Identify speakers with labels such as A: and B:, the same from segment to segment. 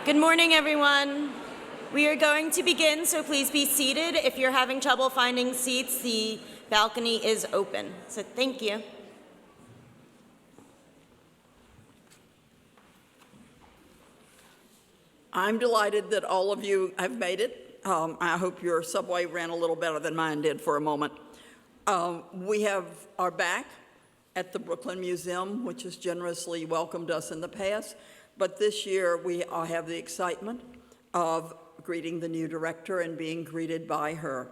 A: Good morning, everyone. We are going to begin, so please be seated. If you're having trouble finding seats, the balcony is open. So thank you.
B: I'm delighted that all of you have made it. I hope your subway ran a little better than mine did for a moment. We are back at the Brooklyn Museum, which has generously welcomed us in the past. But this year, we have the excitement of greeting the new director and being greeted by her.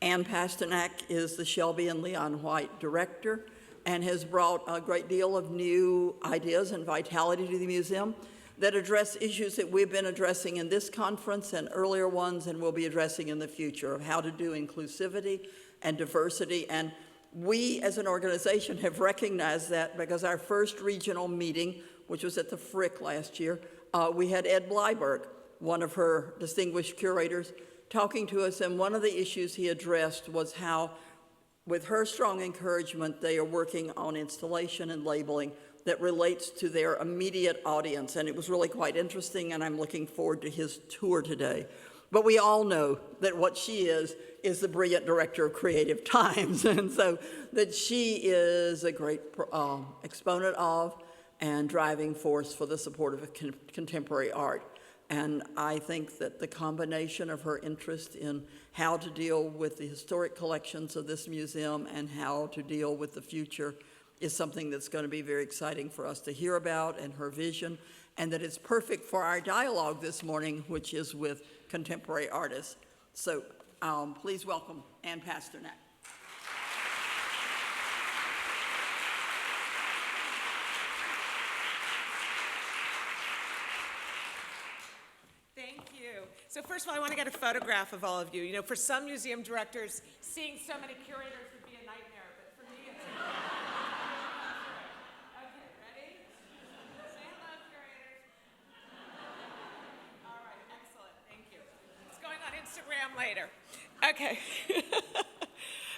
B: Ann Pasternak is the Shelby and Leon White director and has brought a great deal of new ideas and vitality to the museum that address issues that we've been addressing in this conference and earlier ones and will be addressing in the future of how to do inclusivity and diversity. And we as an organization have recognized that because our first regional meeting, which was at the Frick last year, we had Ed Bleiberg, one of her distinguished curators, talking to us, and one of the issues he addressed was how, with her strong encouragement, they are working on installation and labeling that relates to their immediate audience. And it was really quite interesting, and I'm looking forward to his tour today. But we all know that what she is the brilliant director of Creative Times, and so that she is a great exponent of and driving force for the support of contemporary art. And I think that the combination of her interest in how to deal with the historic collections of this museum and how to deal with the future is something that's going to be very exciting for us to hear about, and her vision, and that it's perfect for our dialogue this morning, which is with contemporary artists. So please welcome Ann Pasternak.
C: Thank you. So first of all, I want to get a photograph of all of you. You know, for some museum directors, seeing so many curators would be a nightmare, but for me, it's a Okay, ready? Say hello, curators. All right, excellent. Thank you. It's going on Instagram later. Okay.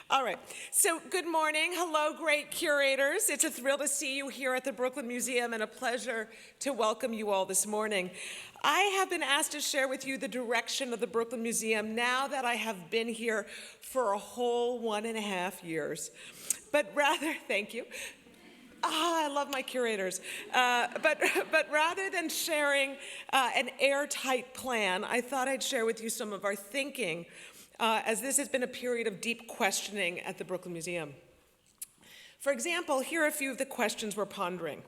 C: All right, so good morning. Hello, great curators. It's a thrill to see you here at the Brooklyn Museum and a pleasure to welcome you all this morning. I have been asked to share with you the direction of the Brooklyn Museum now that I have been here for a whole 1.5 years. But rather, thank you. I love my curators. But rather than sharing an airtight plan, I thought I'd share with you some of our thinking as this has been a period of deep questioning at the Brooklyn Museum. For example, here are a few of the questions we're pondering.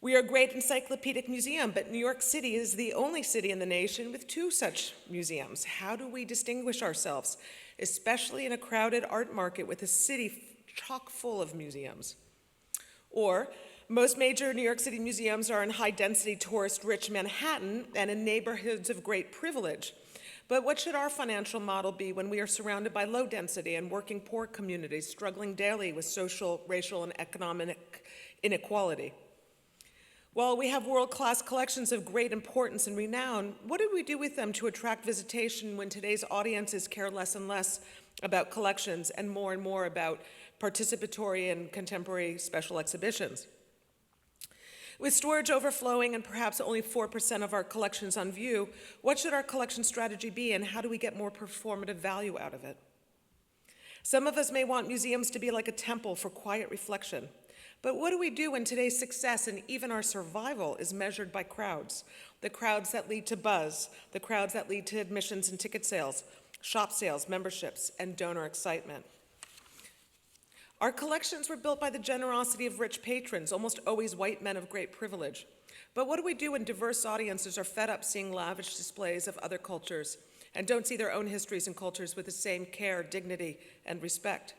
C: We are a great encyclopedic museum, but New York City is the only city in the nation with 2 such museums. How do we distinguish ourselves, especially in a crowded art market with a city chock full of museums? Or, most major New York City museums are in high-density, tourist-rich Manhattan and in neighborhoods of great privilege. But what should our financial model be when we are surrounded by low-density and working poor communities struggling daily with social, racial, and economic inequality? While we have world-class collections of great importance and renown, what do we do with them to attract visitation when today's audiences care less and less about collections and more about participatory and contemporary special exhibitions? With storage overflowing and perhaps only 4% of our collections on view, what should our collection strategy be, and how do we get more performative value out of it? Some of us may want museums to be like a temple for quiet reflection. But what do we do when today's success and even our survival is measured by crowds? The crowds that lead to buzz, the crowds that lead to admissions and ticket sales, shop sales, memberships, and donor excitement. Our collections were built by the generosity of rich patrons, almost always white men of great privilege. But what do we do when diverse audiences are fed up seeing lavish displays of other cultures and don't see their own histories and cultures with the same care, dignity, and respect?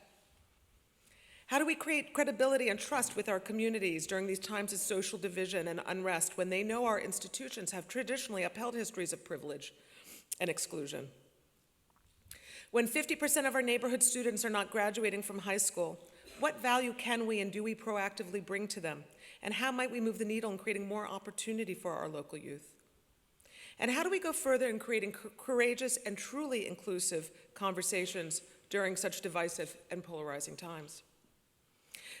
C: How do we create credibility and trust with our communities during these times of social division and unrest when they know our institutions have traditionally upheld histories of privilege and exclusion? When 50% of our neighborhood students are not graduating from high school, what value can we and do we proactively bring to them? And how might we move the needle in creating more opportunity for our local youth? And how do we go further in creating courageous and truly inclusive conversations during such divisive and polarizing times?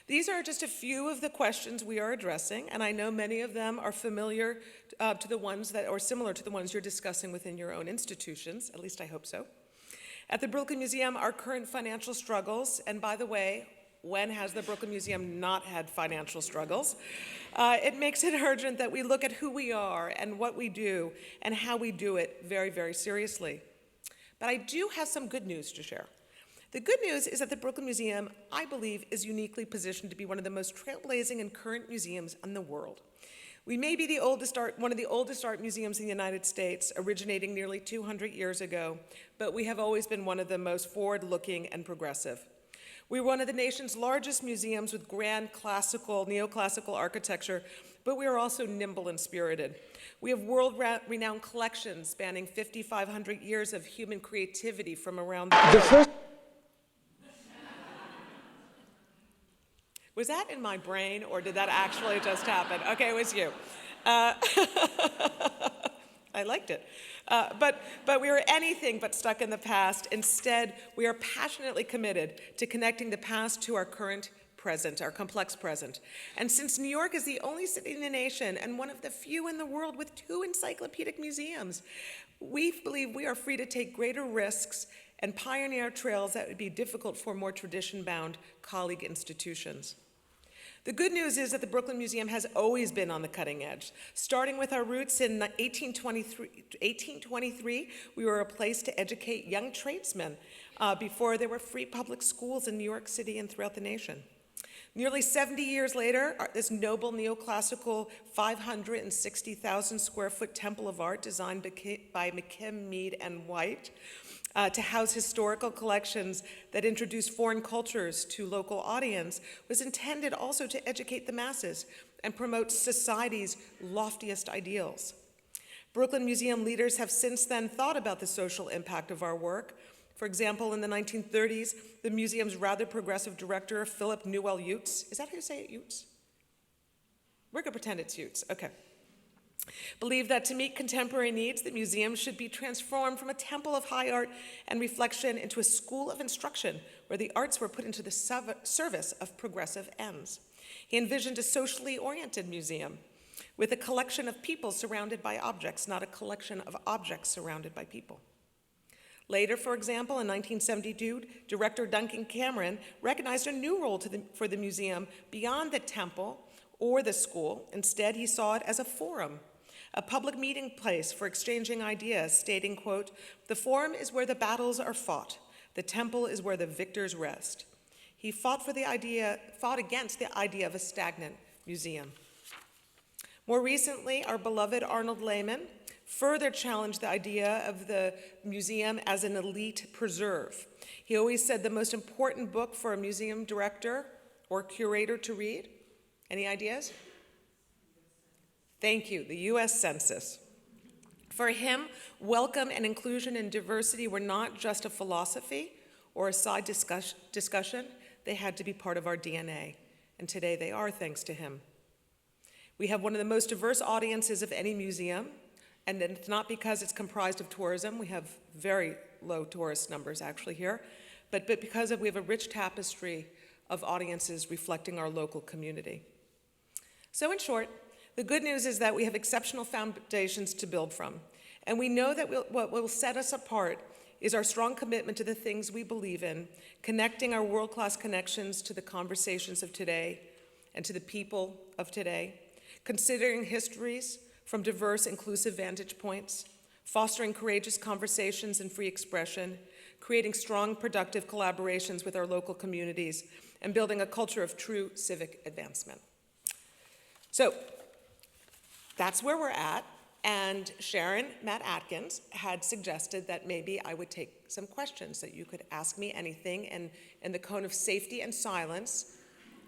C: These are just a few of the questions we are addressing, and I know many of them are familiar to the ones that, or similar to the ones you're discussing within your own institutions, at least I hope so. At the Brooklyn Museum, our current financial struggles, and by the way, when has the Brooklyn Museum not had financial struggles? It makes it urgent that we look at who we are and what we do and how we do it very, very seriously. But I do have some good news to share. The good news is that the Brooklyn Museum, I believe, is uniquely positioned to be one of the most trailblazing and current museums in the world. We may be one of the oldest art museums in the United States, originating nearly 200 years ago, but we have always been one of the most forward-looking and progressive. We're one of the nation's largest museums with grand classical, neoclassical architecture, but we are also nimble and spirited. We have world-renowned collections spanning 5,500 years of human creativity from around the world. Was that in my brain, or did that actually just happen? Okay, it was you. I liked it. But we are anything but stuck in the past. Instead, we are passionately committed to connecting the past to our current present, our complex present. And since New York is the only city in the nation and one of the few in the world with 2 encyclopedic museums, we believe we are free to take greater risks and pioneer trails that would be difficult for more tradition-bound colleague institutions. The good news is that the Brooklyn Museum has always been on the cutting edge. Starting with our roots in 1823, we were a place to educate young tradesmen before there were free public schools in New York City and throughout the nation. Nearly 70 years later, this noble neoclassical 560,000 square foot temple of art designed by McKim, Mead, and White to house historical collections that introduce foreign cultures to local audience was intended also to educate the masses and promote society's loftiest ideals. Brooklyn Museum leaders have since then thought about the social impact of our work. For example, in the 1930s, the museum's rather progressive director, Philip Newell Utes, is that how you say it, Utes? We're gonna pretend it's Utes, okay. Believed that to meet contemporary needs, the museum should be transformed from a temple of high art and reflection into a school of instruction where the arts were put into the service of progressive ends. He envisioned a socially oriented museum with a collection of people surrounded by objects, not a collection of objects surrounded by people. Later, for example, in 1972, director Duncan Cameron recognized a new role for the museum beyond the temple or the school. Instead, he saw it as a forum, a public meeting place for exchanging ideas, stating, quote, "The forum is where the battles are fought. The temple is where the victors rest." He fought against the idea of a stagnant museum. More recently, our beloved Arnold Lehman further challenged the idea of the museum as an elite preserve. He always said the most important book for a museum director or curator to read. Any ideas? Thank you, the US Census. For him, welcome and inclusion and diversity were not just a philosophy or a side discussion, they had to be part of our DNA. And today they are, thanks to him. We have one of the most diverse audiences of any museum, and it's not because it's comprised of tourism. We have very low tourist numbers actually here, but because we have a rich tapestry of audiences reflecting our local community. So in short, the good news is that we have exceptional foundations to build from, and we know that what will set us apart is our strong commitment to the things we believe in, connecting our world-class connections to the conversations of today and to the people of today, considering histories from diverse, inclusive vantage points, fostering courageous conversations and free expression, creating strong, productive collaborations with our local communities, and building a culture of true civic advancement. So that's where we're at, and Sharon Matt Atkins had suggested that maybe I would take some questions, that you could ask me anything, and in the cone of safety and silence,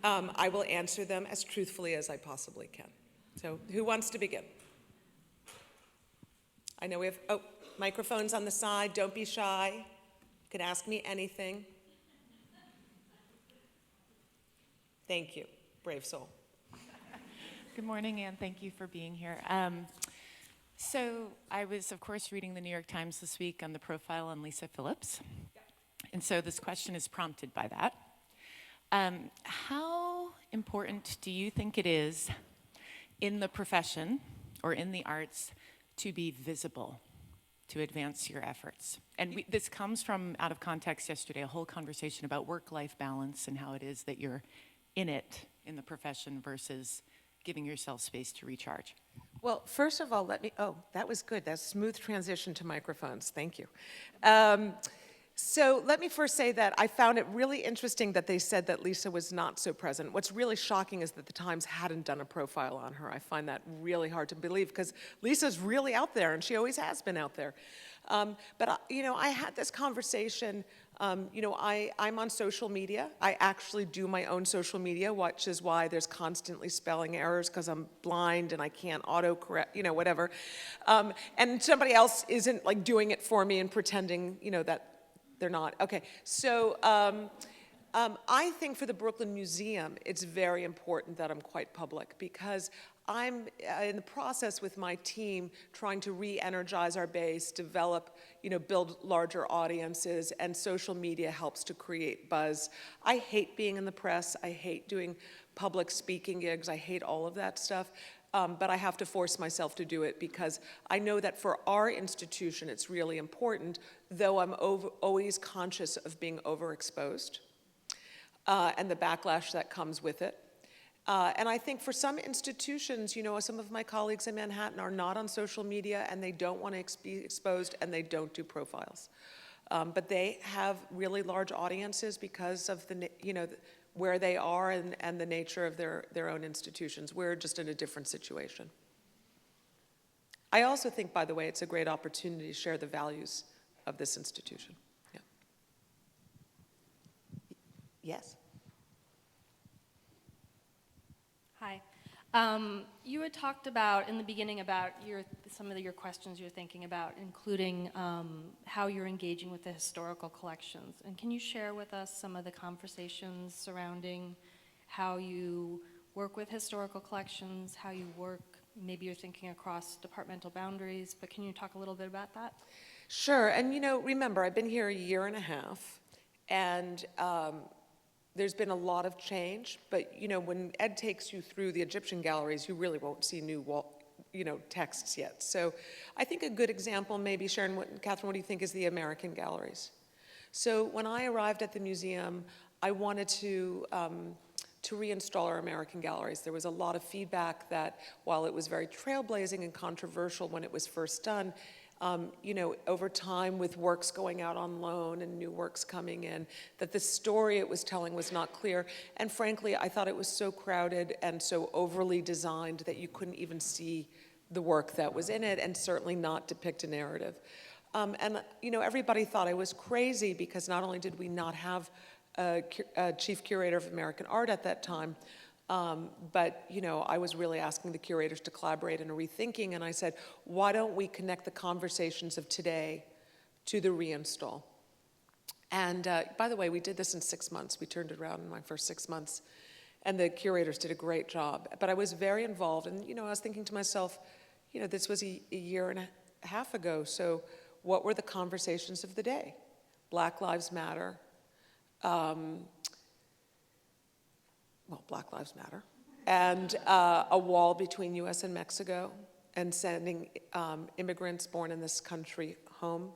C: I will answer them as truthfully as I possibly can. So who wants to begin? I know we have, microphones on the side, don't be shy. You can ask me anything. Thank you, brave soul.
D: Good morning, and thank you for being here. So I was, of course, reading the New York Times this week on the profile on Lisa Phillips. And so this question is prompted by that. How important do you think it is in the profession or in the arts to be visible, to advance your efforts? And this comes from, out of context yesterday, a whole conversation about work-life balance and how it is that you're in it in the profession versus giving yourself space to recharge.
C: Well, first of all, that was good. That's a smooth transition to microphones. Thank you. So let me first say that I found it really interesting that they said that Lisa was not so present. What's really shocking is that the Times hadn't done a profile on her. I find that really hard to believe because Lisa's really out there, and she always has been out there. But I had this conversation. I'm on social media. I actually do my own social media, which is why there's constantly spelling errors because I'm blind and I can't autocorrect, whatever. And somebody else isn't like doing it for me and pretending, that they're not. Okay, so I think for the Brooklyn Museum, it's very important that I'm quite public because I'm in the process with my team trying to re-energize our base, develop, build larger audiences, and social media helps to create buzz. I hate being in the press. I hate doing public speaking gigs. I hate all of that stuff. But I have to force myself to do it because I know that for our institution, it's really important, though I'm always conscious of being overexposed and the backlash that comes with it. And I think for some institutions, some of my colleagues in Manhattan are not on social media and they don't want to be exposed and they don't do profiles. But they have really large audiences because of where they are and the nature of their own institutions. We're just in a different situation. I also think, by the way, it's a great opportunity to share the values of this institution. Yeah. Yes?
E: Hi. You had talked about, in the beginning, about some of your questions you're thinking about, including how you're engaging with the historical collections. And can you share with us some of the conversations surrounding how you work with historical collections, how you work, maybe you're thinking across departmental boundaries, but can you talk a little bit about that?
C: Sure, and remember, I've been here a year and a half, and there's been a lot of change, but when Ed takes you through the Egyptian galleries, you really won't see new texts yet. So I think a good example, maybe Sharon, Catherine, what do you think is the American galleries? So when I arrived at the museum, I wanted to reinstall our American galleries. There was a lot of feedback that while it was very trailblazing and controversial when it was first done, over time with works going out on loan and new works coming in, that the story it was telling was not clear. And frankly, I thought it was so crowded and so overly designed that you couldn't even see the work that was in it and certainly not depict a narrative. Everybody thought I was crazy because not only did we not have a chief curator of American art at that time, but I was really asking the curators to collaborate in a rethinking, and I said, why don't we connect the conversations of today to the reinstall? And by the way, we did this in 6 months. We turned it around in my first 6 months, and the curators did a great job. But I was very involved, and I was thinking to myself, this was a year and a half ago, so what were the conversations of the day? Black Lives Matter. Black Lives Matter, and a wall between U.S. and Mexico, and sending immigrants born in this country home,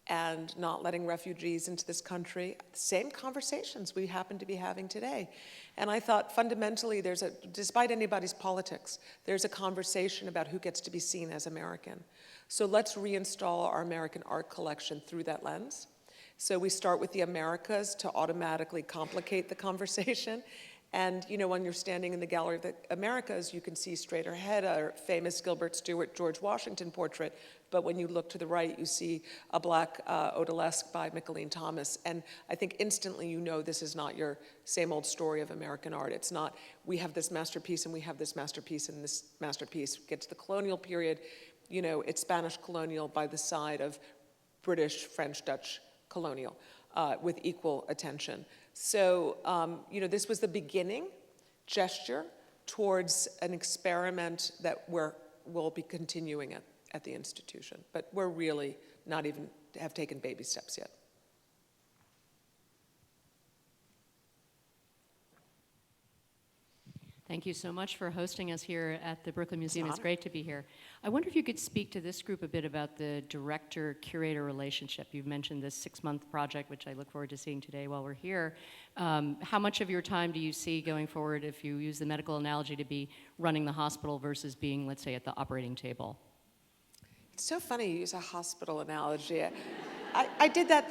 C: and not letting refugees into this country. Same conversations we happen to be having today. And I thought fundamentally despite anybody's politics, there's a conversation about who gets to be seen as American. So let's reinstall our American art collection through that lens. So we start with the Americas to automatically complicate the conversation. And when you're standing in the Gallery of the Americas, you can see straight ahead a famous Gilbert Stuart George Washington portrait, but when you look to the right, you see a black odalisque by Micheline Thomas. And I think instantly this is not your same old story of American art. It's not, we have this masterpiece and we have this masterpiece and this masterpiece gets the colonial period, it's Spanish colonial by the side of British, French, Dutch colonial with equal attention. So, this was the beginning gesture towards an experiment that we'll be continuing at the institution. But we're really not even have taken baby steps yet.
F: Thank you so much for hosting us here at the Brooklyn Museum. It's great to be here. I wonder if you could speak to this group a bit about the director-curator relationship. You've mentioned this 6-month project, which I look forward to seeing today while we're here. How much of your time do you see going forward, if you use the medical analogy, to be running the hospital versus being, let's say, at the operating table?
C: It's so funny you use a hospital analogy. I did that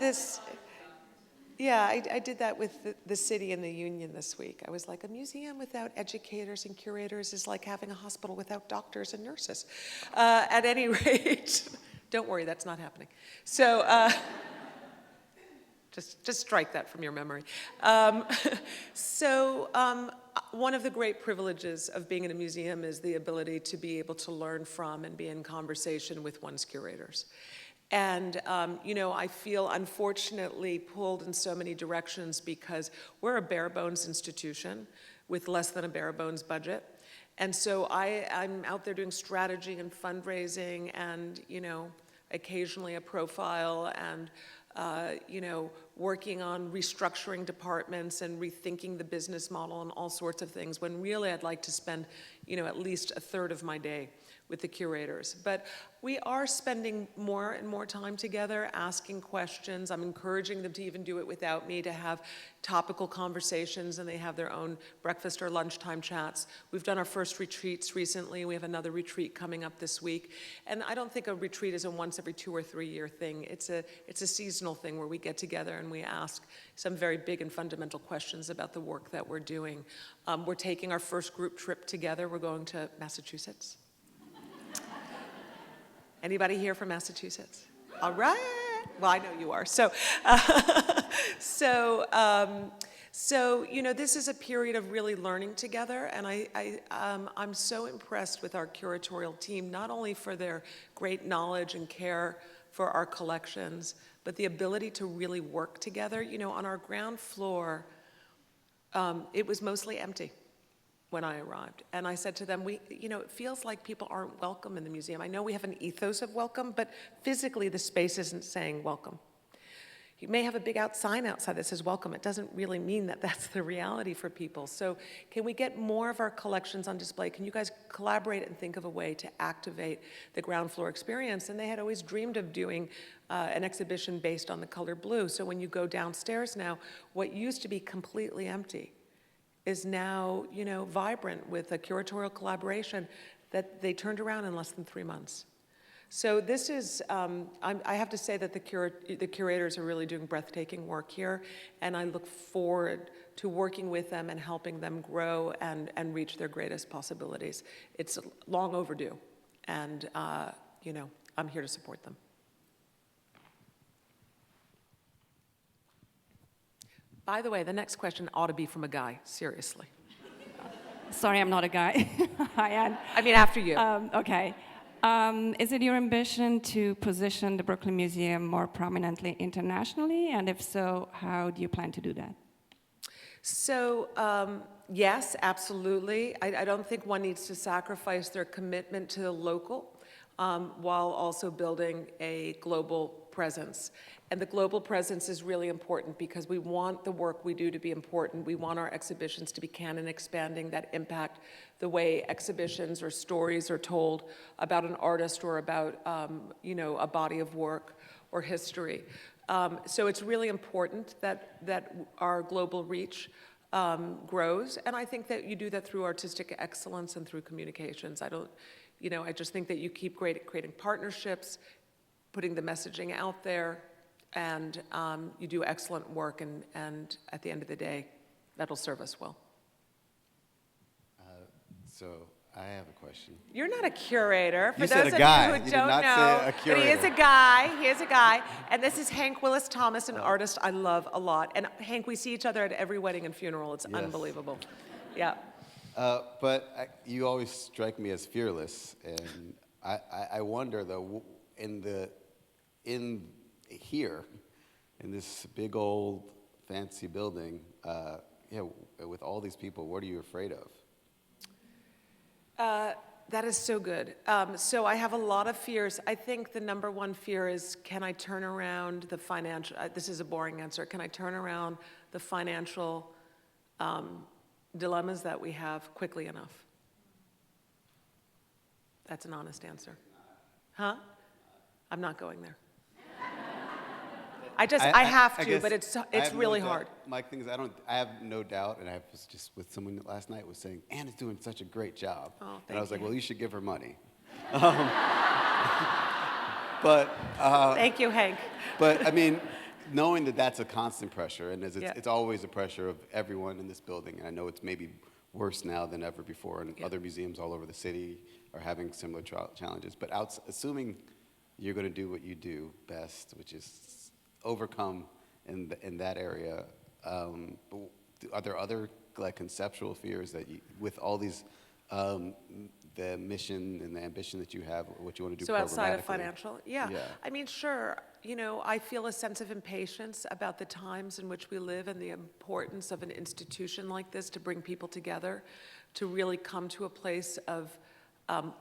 C: I did that with the city and the union this week. I was like, a museum without educators and curators is like having a hospital without doctors and nurses. At any rate, don't worry, that's not happening. So just strike that from your memory. One of the great privileges of being in a museum is the ability to be able to learn from and be in conversation with one's curators. And, I feel unfortunately pulled in so many directions because we're a bare bones institution with less than a bare bones budget. And so I'm out there doing strategy and fundraising and, occasionally a profile and, working on restructuring departments and rethinking the business model and all sorts of things, when really I'd like to spend, at least a third of my day with the curators. But we are spending more and more time together, asking questions. I'm encouraging them to even do it without me, to have topical conversations, and they have their own breakfast or lunchtime chats. We've done our first retreats recently. We have another retreat coming up this week. And I don't think a retreat is a once every 2 or 3 year thing. It's a seasonal thing where we get together and we ask some very big and fundamental questions about the work that we're doing. We're taking our first group trip together. We're going to Massachusetts. Anybody here from Massachusetts? All right. Well, I know you are. So, this is a period of really learning together, and I'm so impressed with our curatorial team, not only for their great knowledge and care for our collections, but the ability to really work together. On our ground floor, it was mostly empty when I arrived. And I said to them, it feels like people aren't welcome in the museum. I know we have an ethos of welcome, but physically the space isn't saying welcome. You may have a big sign outside that says welcome. It doesn't really mean that that's the reality for people. So can we get more of our collections on display? Can you guys collaborate and think of a way to activate the ground floor experience? And they had always dreamed of doing an exhibition based on the color blue. So when you go downstairs now, what used to be completely empty is now, vibrant with a curatorial collaboration that they turned around in less than 3 months. So this is, I have to say that the curators are really doing breathtaking work here, and I look forward to working with them and helping them grow and reach their greatest possibilities. It's long overdue, and, I'm here to support them. By the way, the next question ought to be from a guy, seriously.
G: Sorry, I'm not a guy. I am.
C: I mean, after you.
G: Okay. Is it your ambition to position the Brooklyn Museum more prominently internationally? And if so, how do you plan to do that?
C: So, yes, absolutely. I don't think one needs to sacrifice their commitment to the local while also building a global presence. And the global presence is really important because we want the work we do to be important. We want our exhibitions to be canon expanding that impact the way exhibitions or stories are told about an artist or about a body of work or history. So it's really important that our global reach grows, and I think that you do that through artistic excellence and through communications. I just think that you keep creating partnerships, putting the messaging out there, and you do excellent work, and at the end of the day, that'll serve us well.
H: So I have a question.
C: You're not a curator. For
H: You
C: those
H: said a
C: of
H: guy.
C: you
H: You
C: who
H: did
C: don't
H: not say
C: know,
H: a
C: but
H: curator.
C: he is a guy. He is a guy, and this is Hank Willis Thomas, an artist I love a lot. And Hank, we see each other at every wedding and funeral. It's
H: Yes.
C: unbelievable. Yeah.
H: But you always strike me as fearless, and I wonder though, in here, in this big old fancy building, with all these people, what are you afraid of?
C: That is so good. So I have a lot of fears. I think the number one fear is, can I turn around the financial, this is a boring answer, can I turn around the financial dilemmas that we have quickly enough? That's an honest answer. Huh? I'm not going there. I have to,
H: guess
C: but
H: I
C: it's
H: have no
C: really
H: doubt-
C: hard.
H: My thing is, I have no doubt, and I was just with someone last night was saying, Anna's doing such a great job.
C: Oh,
H: and
C: thank
H: I was like,
C: you.
H: well, you should give her money. But
C: Thank you, Hank.
H: But I mean, knowing that that's a constant pressure, and
C: Yeah.
H: it's always a pressure of everyone in this building, and I know it's maybe worse now than ever before, and other museums all over the city are having similar challenges. But assuming you're going to do what you do best, which is overcome in that area, are there other like conceptual fears that you, with all these the mission and the ambition that you have, what you want to do
C: So outside of
H: programmatically?
C: financial? Yeah.
H: Yeah.
C: I mean, sure. You know, I feel a sense of impatience about the times in which we live and the importance of an institution like this to bring people together, to really come to a place of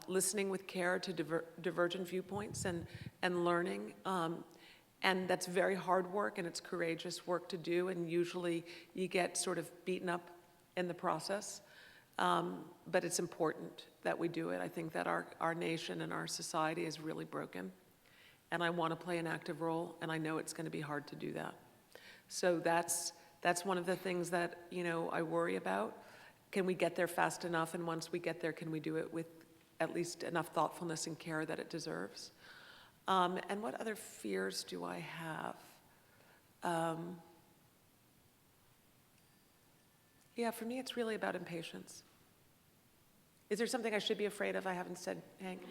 C: listening with care to divergent viewpoints and learning. And that's very hard work, and it's courageous work to do, and usually you get sort of beaten up in the process. But it's important that we do it. I think that our nation and our society is really broken, and I want to play an active role, and I know it's going to be hard to do that. So that's one of the things that, you know, I worry about. Can we get there fast enough, and once we get there, can we do it with at least enough thoughtfulness and care that it deserves? And what other fears do I have? Yeah, for me, it's really about impatience. Is there something I should be afraid of I haven't said, Hank?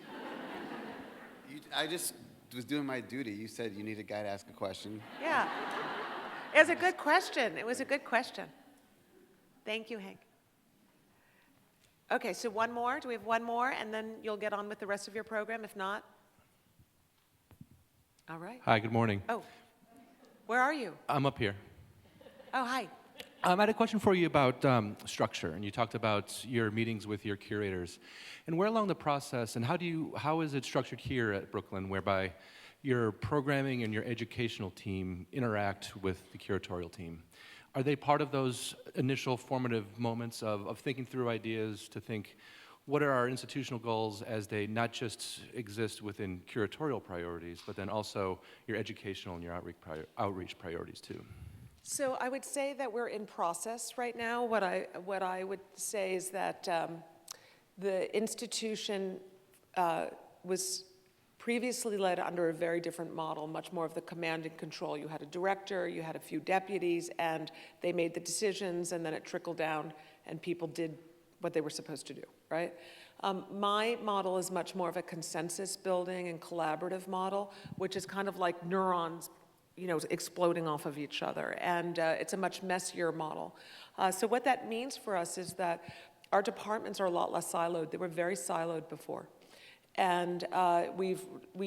H: I just was doing my duty. You said you need a guy to ask a question.
C: Yeah. It was a good question. It was a good question. Thank you, Hank. Okay, so one more. Do we have one more? And then you'll get on with the rest of your program. If not, all right.
I: Hi, good morning.
C: Oh, where are you?
I: I'm up here.
C: Oh, hi.
I: I had a question for you about structure, and you talked about your meetings with your curators. And where along the process, and how is it structured here at Brooklyn, whereby your programming and your educational team interact with the curatorial team? Are they part of those initial formative moments of thinking through ideas to think, what are our institutional goals as they not just exist within curatorial priorities, but then also your educational and your outreach priorities too?
C: So I would say that we're in process right now. What I would say is that the institution was previously led under a very different model, much more of the command and control. You had a director, you had a few deputies, and they made the decisions, and then it trickled down, and people did what they were supposed to do, right? My model is much more of a consensus building and collaborative model, which is kind of like neurons, you know, exploding off of each other. And it's a much messier model. So what that means for us is that our departments are a lot less siloed. They were very siloed before. And we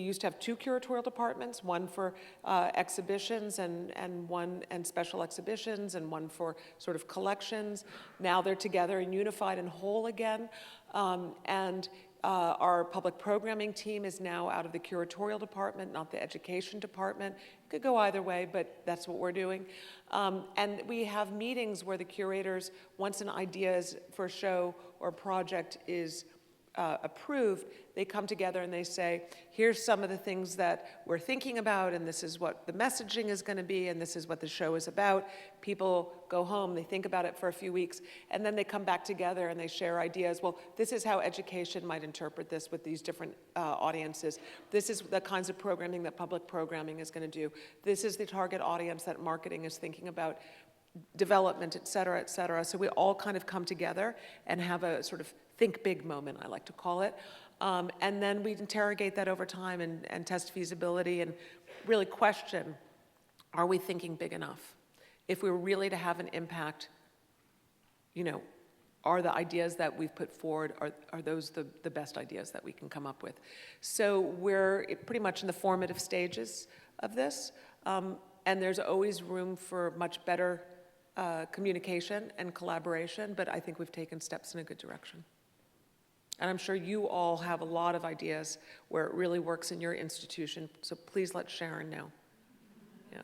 C: used to have two curatorial departments, one for exhibitions and special exhibitions, and one for sort of collections. Now they're together and unified and whole again. Our public programming team is now out of the curatorial department, not the education department. It could go either way, but that's what we're doing. And we have meetings where the curators, once an idea for a show or project is approved, they come together and they say, here's some of the things that we're thinking about, and this is what the messaging is going to be, and this is what the show is about. People go home, they think about it for a few weeks, and then they come back together and they share ideas. Well, this is how education might interpret this with these different audiences. This is the kinds of programming that public programming is going to do. This is the target audience that marketing is thinking about, development, et cetera, et cetera. So we all kind of come together and have a sort of think big moment, I like to call it. And then we interrogate that over time and test feasibility and really question, are we thinking big enough? If we were really to have an impact, you know, are the ideas that we've put forward, are those the best ideas that we can come up with? So we're pretty much in the formative stages of this. And there's always room for much better communication and collaboration, but I think we've taken steps in a good direction. And I'm sure you all have a lot of ideas where it really works in your institution, so please let Sharon know. Yeah.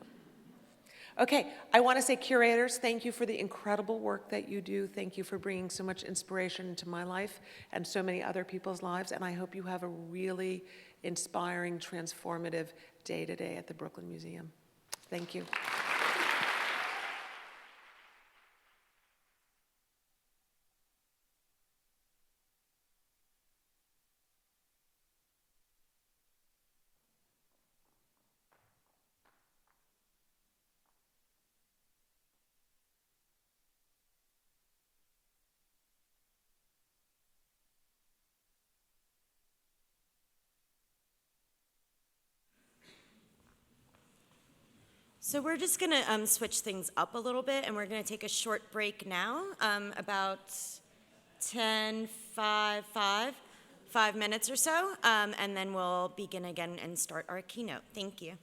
C: Okay, I want to say, curators, thank you for the incredible work that you do. Thank you for bringing so much inspiration into my life and so many other people's lives, and I hope you have a really inspiring, transformative day today at the Brooklyn Museum. Thank you.
A: So we're just going to switch things up a little bit, and we're going to take a short break now, about 5 minutes or so, and then we'll begin again and start our keynote. Thank you.